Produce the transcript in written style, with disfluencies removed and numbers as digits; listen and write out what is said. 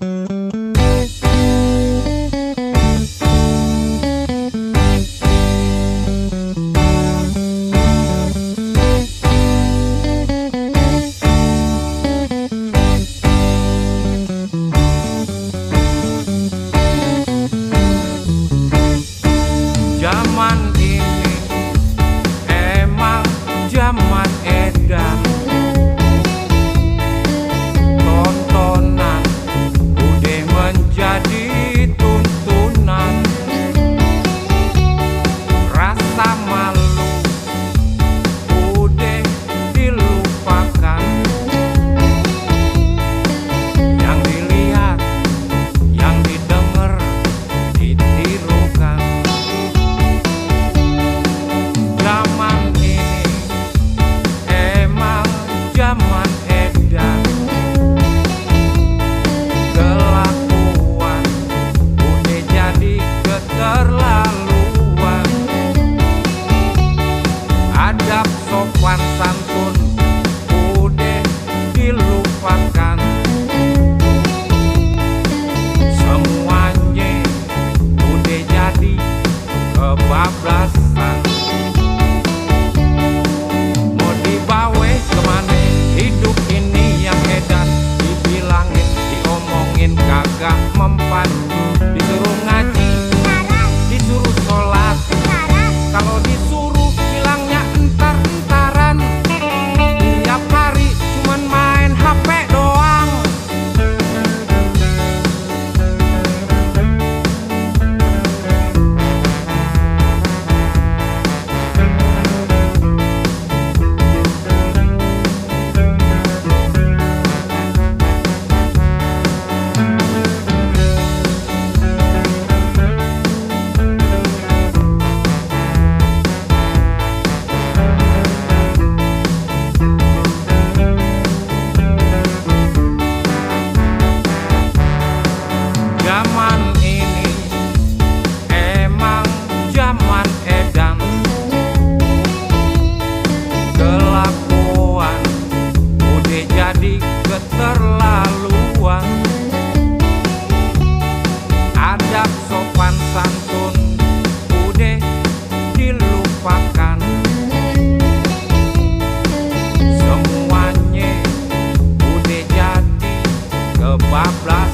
Zaman ini emang zaman edan, tontonan udah menjadi tuntunan, rasa malu udah dilupakan, yang dilihat, yang didengar ditirukan. Zaman ini emang zaman edan, kelakuan udah jadi keterlaluan, adab sopan santun udah dilupakan, semuanya udah jadi kebablasan. Hidup ini yang edan, dibilangin, diomongin kagak mempan, disuruh ngaji, disuruh sholat, kalau disuruh bilangnya entar-entaran, tiap hari cuman main HP doang. Zaman ini emang zaman edan, kelakuan udah jadi keterlaluan, adab sopan santun udah dilupakan, semuanya udah jadi kebablasan.